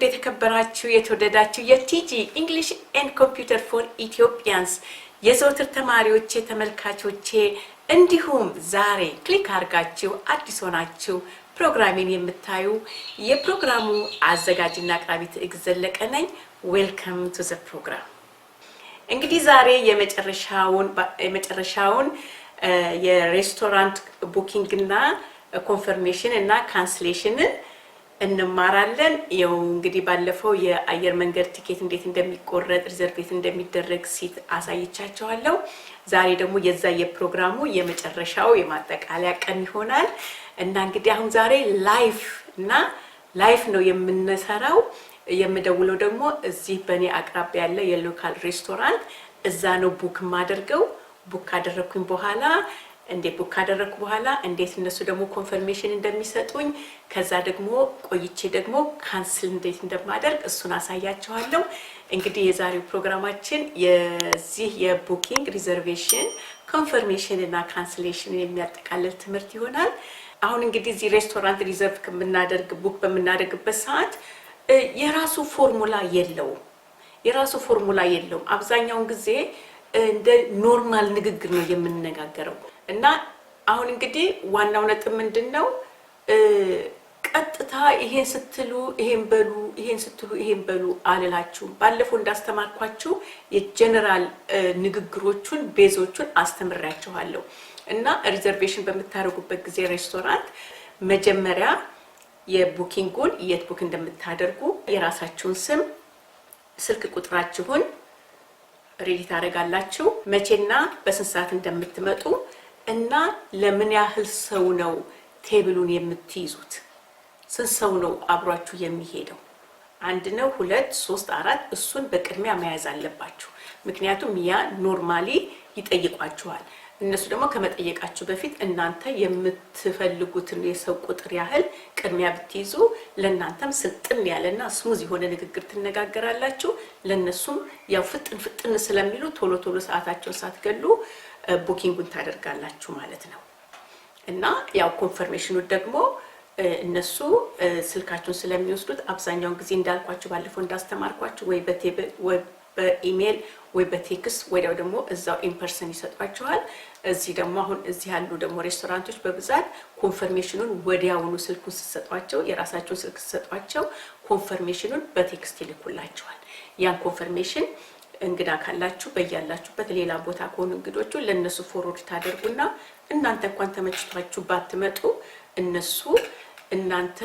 ውድ የተከበራችሁ የተወደዳችሁ የቲጂ እንግሊሽ ኤንድ ኮምፒውተር ፎር ኢትዮጵያንስ የዘወትር ተማሪዎቼ ተመልካቾቼ እንዲሁም ዛሬ ክሊክ አድርጋችሁ አዲስ ሆናችሁ ፕሮግራሚን የምታዩ የፕሮግራሙ አዘጋጅና አቅራቢ ትዕግስት ዘለቀ ነኝ። ዌልካም ቱ ዘ ፕሮግራም። እንግዲህ ዛሬ የመጨረሻውን የሬስቶራንት ቡኪንግ እና ኮንፈርሜሽን እና ካንሰሌሽን እንማራለን። ያው እንግዲህ ባለፈው የአየር መንገድ ቲኬት እንዴት እንደሚቆረጥ ሪዘርቬት እንደሚደረግ ሲት አሳይቻችኋለሁ። ዛሬ ደግሞ የዛ የፕሮግራሙ የመጨረሻው የማጠቃለያ ቀን ይሆናል እና እንግዲህ አሁን ዛሬ ላይፍ ነው የምንሰራው። የምደውለው ደግሞ እዚህ በኔ አቅራቢያ ያለ የሎካል ሬስቶራንት እዛ ነው ቡክ ማደርገው። ቡክ አደረኩኝ በኋላ እንዴት እነሱ ደግሞ ኮንፈርሜሽን እንደሚሰጡኝ ከዛ ደግሞ ቆይቼ ደግሞ ካንስል እንዴት እንደማደርግ እሱን አሳያችኋለሁ። እንግዲህ የዛሬው ፕሮግራማችን የዚህ የቡኪንግ ሪዘርቬሽን ኮንፈርሜሽን እና ካንሰሌሽን የሚያጠቃልል ትምህርት ይሆናል። አሁን እንግዲህ እዚህ ሬስቶራንት ሪዘርቭ ቡክ በምናደርግበት ሰዓት የራሱ ፎርሙላ የለውም። አብዛኛውን ጊዜ እንደ ኖርማል ንግግር ነው የምንነጋገረው እና አሁን እንግዲህ ዋናው ነጥብ ምንድነው? ቀጥታ ይሄን ስትሉ ይሄን በሉ አልላችሁም። ባለፈው እንዳስተማርኳችሁ የጀነራል ንግግሮቹን ቤዞቹን አስተምራችኋለሁ እና ሪዘርቬሽን በምታደርጉበት ጊዜ ሬስቶራንት መጀመሪያ የቡኪንጉን የት ቡክ እንደምታደርጉ የራሳችሁን ስም፣ ስልክ ቁጥራችሁን ሬዲ ታደርጋላችሁ። መቼና በስንት ሰዓት እንደምትመጡ እና ለምን ያህል ሰው ነው ቴብሉን የምትይዙት፣ ስንት ሰው ነው አብሯችሁ የሚሄደው፣ 1 ነው 2 3 4 እሱን በቅድሚያ መያዝ አለባችሁ። ምክንያቱም ያ ኖርማሊ ይጠይቋችኋል። እነሱ ደግሞ ከመጠየቃችሁ በፊት እናንተ የምትፈልጉትን የሰው ቁጥር ያህል ቅድሚያ ብትይዙ ለእናንተም ስልጥን ያለና ስሙዝ የሆነ ንግግር ትነጋገራላችሁ። ለነሱም ያው ፍጥን ስለሚሉ ቶሎ ሰዓታቸውን ሳትገሉ ቡኪንጉን ታደርጋላችሁ ማለት ነው። እና ያው ኮንፈርሜሽኑ ደግሞ እነሱ ስልካችሁን ስለሚወስዱት አብዛኛውን ጊዜ እንዳልኳችሁ ባለፈው እንዳስተማርኳችሁ ወይ በኢሜል ወይ በቴክስት ወዲያው ደግሞ እዛው ኢንፐርሰን ይሰጧችኋል። እዚህ ደግሞ አሁን እዚህ ያሉ ደግሞ ሬስቶራንቶች በብዛት ኮንፈርሜሽኑን ወዲያውኑ ስልኩን ሲሰጧቸው የራሳቸውን ስልክ ሲሰጧቸው ኮንፈርሜሽኑን በቴክስት ይልኩላችኋል። ያን ኮንፈርሜሽን እንግዳ ካላችሁ በያላችሁበት ሌላ ቦታ ከሆኑ እንግዶቹ ለነሱ ፎርወርድ ታደርጉና እናንተ እንኳን ተመችቷችሁ ባትመጡ እነሱ እናንተ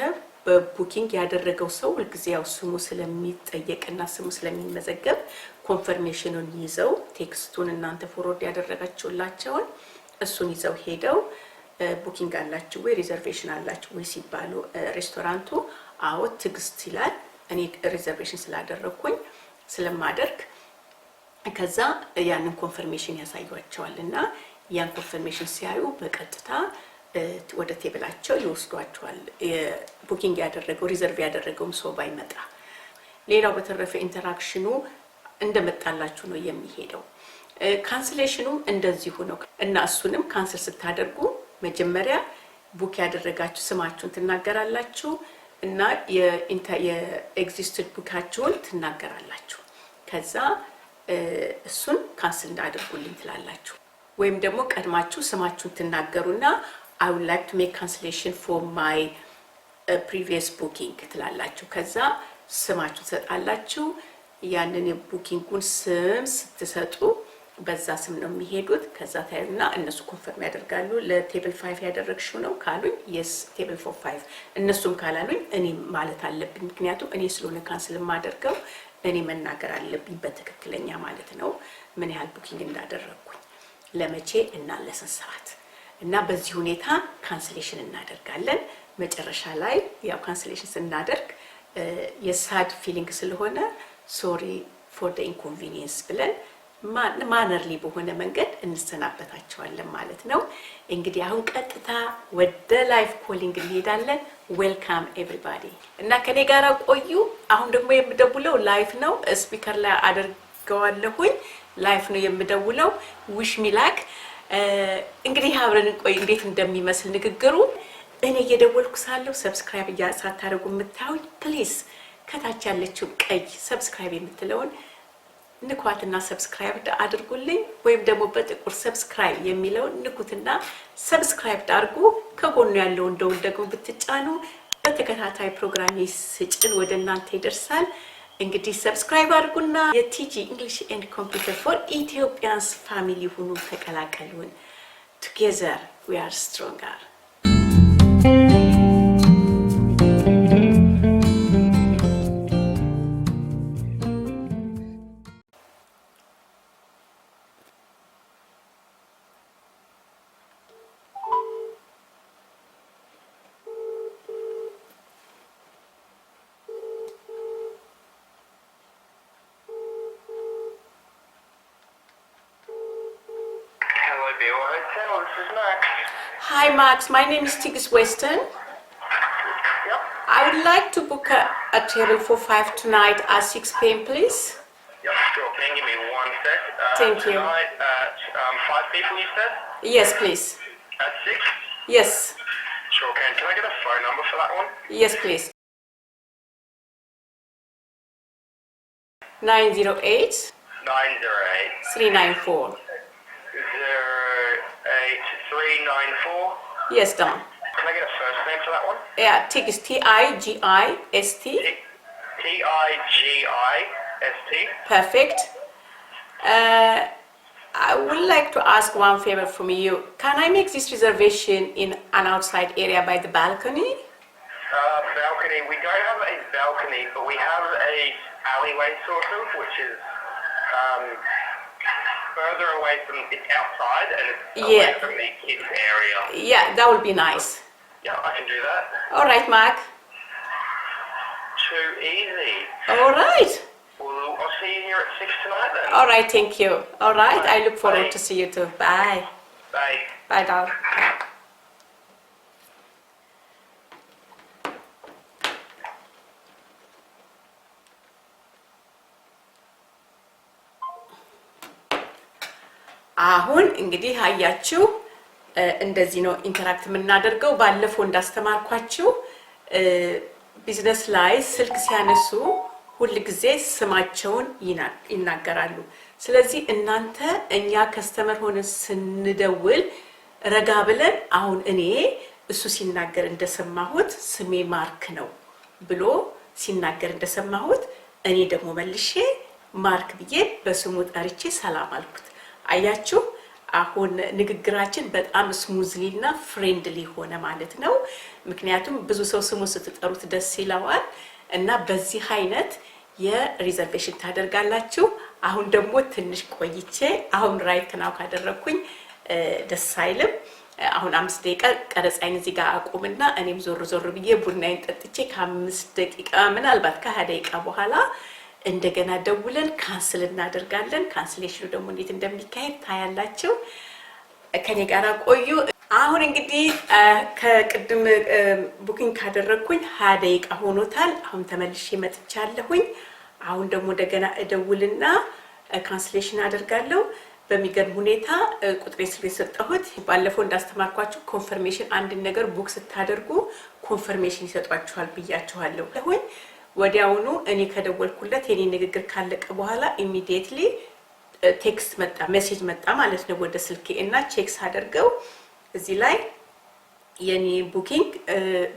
በቡኪንግ ያደረገው ሰው ሁልጊዜ ያው ስሙ ስለሚጠየቅና ስሙ ስለሚመዘገብ ኮንፈርሜሽኑን ይዘው ቴክስቱን እናንተ ፎርወርድ ያደረጋችሁላቸውን እሱን ይዘው ሄደው ቡኪንግ አላችሁ ወይ ሪዘርቬሽን አላችሁ ወይ ሲባሉ ሬስቶራንቱ አዎ ትግስት ይላል። እኔ ሪዘርቬሽን ስላደረኩኝ ስለማደርግ ከዛ ያንን ኮንፈርሜሽን ያሳዩአቸዋልና ያን ኮንፈርሜሽን ሲያዩ በቀጥታ ወደ ቴብላቸው ይወስዷቸዋል። ቡኪንግ ያደረገው ሪዘርቭ ያደረገው ሰው ባይመጣ ሌላው በተረፈ ኢንተራክሽኑ እንደመጣላችሁ ነው የሚሄደው። ካንሰሌሽኑም እንደዚሁ ነው እና እሱንም ካንሰል ስታደርጉ መጀመሪያ ቡክ ያደረጋችሁ ስማችሁን ትናገራላችሁ እና የኤግዚስትድ ቡካችሁን ትናገራላችሁ። ከዛ እሱን ካንሰል እንዳደርጉልኝ ትላላችሁ። ወይም ደግሞ ቀድማችሁ ስማችሁን ትናገሩና I would like to make cancellation for my previous booking ትላላችሁ። ከዛ ስማችሁ ትሰጣላችሁ። ያንን የቡኪንጉን ስም ስትሰጡ በዛ ስም ነው የሚሄዱት። ከዛ ታዩና እነሱ ኮንፈርም ያደርጋሉ። ለቴብል 5 ያደረግሽው ነው ካሉኝ yes ቴብል 5 እነሱም ካላሉኝ እኔ ማለት አለብኝ። ምክንያቱም እኔ ስለሆነ ካንሰል ማደርገው እኔ መናገር አለብኝ በትክክለኛ ማለት ነው ምን ያህል ቡኪንግ እንዳደረኩኝ ለመቼ እና ለስንት ሰዓት እና በዚህ ሁኔታ ካንሰሌሽን እናደርጋለን። መጨረሻ ላይ ያው ካንሰሌሽን ስናደርግ የሳድ ፊሊንግ ስለሆነ ሶሪ ፎር ዘ ኢንኮንቪኒየንስ ብለን ማነርሊ በሆነ መንገድ እንሰናበታቸዋለን ማለት ነው። እንግዲህ አሁን ቀጥታ ወደ ላይቭ ኮሊንግ እንሄዳለን። ዌልካም ኤቭሪባዲ እና ከኔ ጋር ቆዩ። አሁን ደግሞ የምደውለው ላይቭ ነው። ስፒከር ላይ አደርገዋለሁኝ። ላይቭ ነው የምደውለው። ዊሽ ሚ ላክ እንግዲህ አብረን ቆይ እንዴት እንደሚመስል ንግግሩ እኔ እየደወልኩ ሳለሁ ሰብስክራይብ ሳታደርጉ የምታዩኝ ፕሊዝ ከታች ያለችው ቀይ ሰብስክራይብ የምትለውን ንኳትና ሰብስክራይብ አድርጉልኝ ወይም ደግሞ በጥቁር ሰብስክራይብ የሚለውን ንኩትና ሰብስክራይብ አድርጉ ከጎኑ ያለውን ደውል ደግሞ ብትጫኑ በተከታታይ ፕሮግራም ስጭን ወደ እናንተ ይደርሳል እንግዲህ ሰብስክራይብ አድርጉና የቲጂ እንግሊሽ ኤንድ ኮምፒውተር ፎር ኢትዮጵያንስ ፋሚሊ ሁኑ ተቀላቀሉን together we are stronger Hi Max, my name is Tigis Weston. Yep. I would like to book a table for 5 tonight at 6 p.m. please. Yep, sure. Can you give me one sec? Thank you. Tonight at 5 people you said? Yes, please. At 6? Yes. Sure can. Can I get a phone number for that one? Yes, please. 908 908 394. 08394. Yes, Don. Can I get a first name for that one? Yeah, Tigis, T-I-G-I-S-T. T-I-G-I-S-T. Perfect. I would like to ask one favor from you. Can I make this reservation in an outside area by the balcony? Balcony. We don't have a balcony, but we have a alleyway sort of, which is further away from, it's outside and it's away from the kids area. Yeah, that would be nice. Yeah, I can do that. All right, Mark. Too easy. All right. Well, I'll see you here at 6 tonight then. All right, thank you. All right, Bye. I look forward Bye. to see you too. Bye. Bye. Bye, doll. Bye. አሁን እንግዲህ አያችሁ እንደዚህ ነው ኢንተራክት የምናደርገው ባለፈው እንዳስተማርኳችሁ ቢዝነስ ላይ ስልክ ሲያነሱ ሁሉ ጊዜ ስማቸውን ይናገራሉ ስለዚህ እናንተ እኛ ከስተመር ሆነ ስንደውል ረጋ ብለን አሁን እኔ እሱ ሲናገር እንደሰማሁት ስሜ ማርክ ነው ብሎ ሲናገር እንደሰማሁት እኔ ደግሞ መልሼ ማርክ ብዬ በስሙ ጠርቼ ሰላም አልኩት አያችሁ አሁን ንግግራችን በጣም ስሙዝሊና ፍሬንድሊ ሆነ ማለት ነው ምክንያቱም ብዙ ሰው ስሙ ስትጠሩት ደስ ይላዋል እና በዚህ አይነት የሪዘርቬሽን ታደርጋላችሁ አሁን ደግሞ ትንሽ ቆይቼ አሁን ራይት ናው ካደረኩኝ ደስ አይልም አሁን 5 ደቂቃ ቀረጻይን እዚህ ጋር አቆምና እኔም ዞር ዞር ብዬ ቡናዬን ጠጥቼ ከ5 ደቂቃ ምናልባት ከ20 ደቂቃ በኋላ እንደገና ደውለን ካንስል እናደርጋለን ካንስሌሽኑ ደግሞ እንዴት እንደሚካሄድ ታያላችሁ ከኔ ጋር ቆዩ አሁን እንግዲህ ከቅድም ቡኪንግ ካደረኩኝ 20 ደቂቃ ሆኖታል አሁን ተመልሼ መጥቻለሁኝ አሁን ደግሞ እንደገና እደውልና ካንስሌሽን አደርጋለሁ በሚገርም ሁኔታ ቁጥሬ ስለሰጠሁት ባለፈው እንዳስተማርኳችሁ ኮንፈርሜሽን አንድ ነገር ቡክ ስታደርጉ ኮንፈርሜሽን ይሰጧችኋል ብያችኋለሁ አሁን ወዲያውኑ እኔ ከደወልኩለት የኔ ንግግር ካለቀ በኋላ ኢሚዲየትሊ ቴክስት መጣ ሜሴጅ መጣ ማለት ነው ወደ ስልኬ እና ቼክስ አደርገው እዚህ ላይ የኔ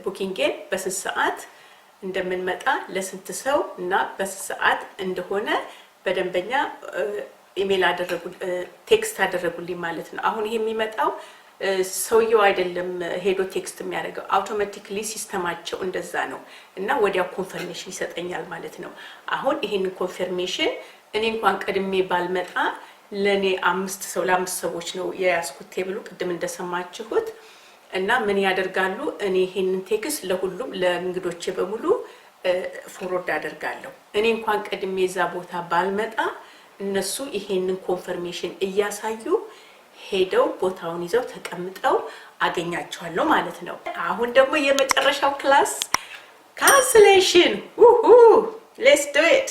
ቡኪንግን በስንት ሰዓት እንደምንመጣ ለስንት ሰው እና በስንት ሰዓት እንደሆነ በደንበኛ ኢሜል አደረጉ ቴክስት አደረጉልኝ ማለት ነው አሁን ይሄ የሚመጣው ሰውየው አይደለም ሄዶ ቴክስት የሚያደርገው አውቶማቲካሊ ሲስተማቸው እንደዛ ነው እና ወዲያው ኮንፈርሜሽን ይሰጠኛል ማለት ነው አሁን ይሄንን ኮንፈርሜሽን እኔ እንኳን ቀድሜ ባልመጣ ለኔ 5 ሰው ለ5 ሰዎች ነው የያስኩት ቴብሉ ቅድም እንደሰማችሁት እና ምን ያደርጋሉ እኔ ይሄንን ቴክስት ለሁሉም ለእንግዶቼ በሙሉ ፎርወርድ አደርጋለሁ እኔ እንኳን ቀድሜ እዛ ቦታ ባልመጣ እነሱ ይሄንን ኮንፈርሜሽን እያሳዩ ሄደው ቦታውን ይዘው ተቀምጠው አገኛቸዋለሁ ማለት ነው አሁን ደግሞ የመጨረሻው ክላስ cancellation let's do it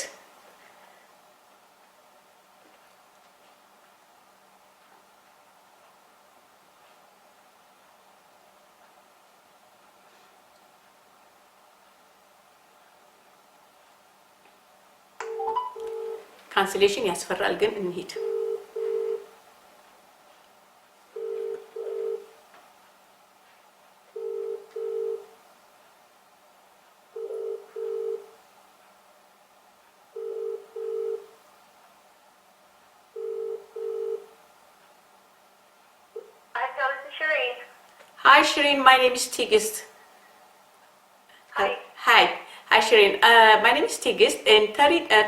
cancellation ያስፈራል ግን እንሂድ Hi Shireen, my name is Tigist. Hi, Shireen. My name is Tigist, and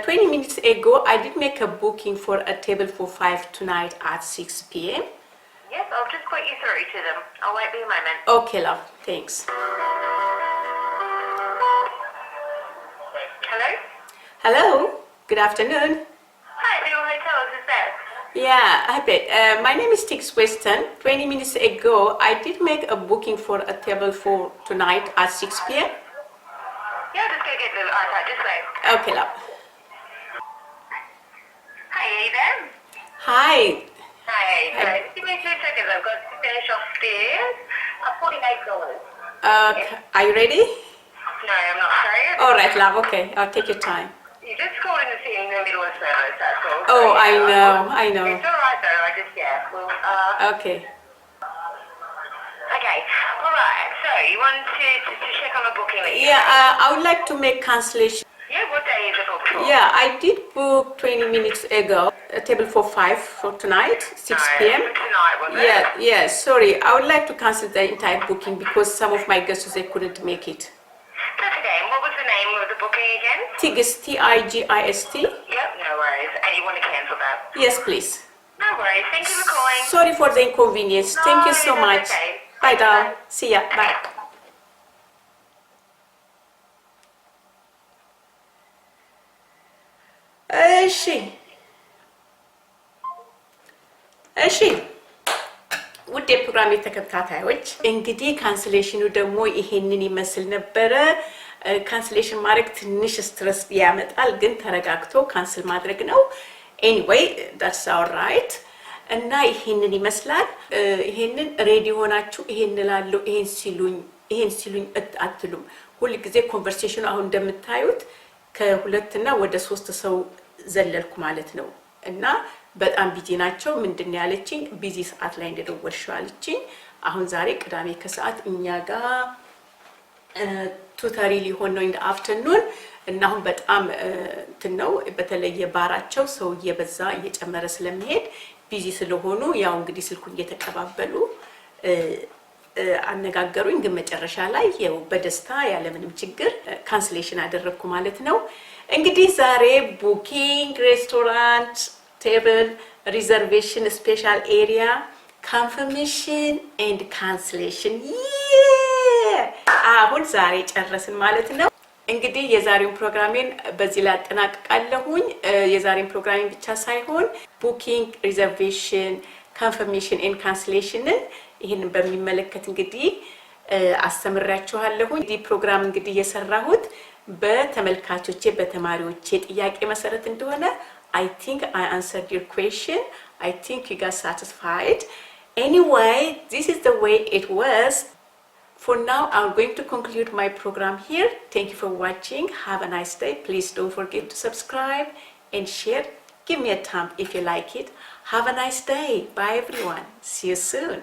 20 minutes ago, I did make a booking for a table for 5 tonight at 6 p.m. Yes, I'll just put you through to them. I'll wait for a moment. Okay, love. Thanks. Hello? Hello. Good afternoon. Hi, Bill Hotel, is that? Yeah, I bet. My name is Tix Weston. 20 minutes ago, I did make a booking for a table for tonight at 6 p.m. Yeah, just go get the iPad, just wait. Okay, love. Hi, are you there? Hi. Hi, so give me 2 seconds. I've got to finish off stairs. $48. Are you ready? No, I'm not sorry. All right, love. Okay, I'll take your time. You just called in to see in the middle of service, that's all. Oh, So, I know. It's all right, though. Well, Okay. okay. All right. So, you want to check on the booking that you Yeah, made? I would like to make cancellation. Yeah, what day is it booked for? Yeah, I did book 20 minutes ago a table for 5 for tonight, 6 p.m. For tonight, was it? Yeah, sorry. I would like to cancel the entire booking because some of my guests they couldn't make it. That's okay. And what was the name of the booking again? Tigist, Tigist. Yep, no worries. And you want to cancel that? Yes, please. No worries. Thank you for calling. Sorry for the inconvenience. Thank you so that's much. okay. Bye, doll. Bye. See ya. Bye. እሺ ውድ የፕሮግራም ተከታታዮች እንግዲህ ካንስሌሽኑ ደግሞ ይሄንን ይመስል ነበረ ካንስሌሽን ማድረግ ትንሽ ስትረስ ያመጣል ግን ተረጋግቶ ካንስል ማድረግ ነው anyway that's all right እና ይሄንን ይመስላል ይሄንን ሬዲ ሆናችሁ ይሄን ላለው ይሄን ሲሉኝ አትሉም ሁሉ ጊዜ ኮንቨርሴሽኑ አሁን እንደምታዩት ከሁለት እና ወደ 3 ሰው ዘለልኩ ማለት ነው እና በጣም ቢዚ ናቸው ምንድነው ያለችኝ ቢዚ ሰዓት ላይ እንደደወልሽው አለችኝ አሁን ዛሬ ቅዳሜ ከሰዓት እኛ ጋር ቱተሪ ሊሆን ነው in the afternoon እና አሁን በጣም ነው በተለየ ባራቸው ሰው እየበዛ እየጨመረ ስለሚሄድ ቢዚ ስለሆኑ ያው እንግዲህ ስልኩን እየተቀባበሉ አነጋገሩኝ ግን መጨረሻ ላይ ያው በደስታ ያለ ምንም ችግር ካንስሌሽን አደረኩ ማለት ነው እንግዲህ ዛሬ ቡኪንግ ሬስቶራንት table reservation special area confirmation and cancellation አሁን ዛሬ ጨረስን ማለት ነው እንግዲህ የዛሬውን ፕሮግራሜን በዚህ ላይ አጠናቅቃለሁኝ የዛሬውን ፕሮግራሜን ብቻ ሳይሆን booking reservation confirmation and cancellation ይሄንን በሚመለከት እንግዲህ አስተምራችኋለሁኝ ዲ ፕሮግራም እንግዲህ የሰራሁት በተመልካቾቼ በተማሪዎቼ ጥያቄ መሰረት እንደሆነ I think I answered your question. I think you got satisfied. Anyway, this is the way it was. For now, I'm going to conclude my program here. Thank you for watching. Have a nice day. Please don't forget to subscribe and share. Give me a thumb if you like it. Have a nice day. Bye, everyone. See you soon.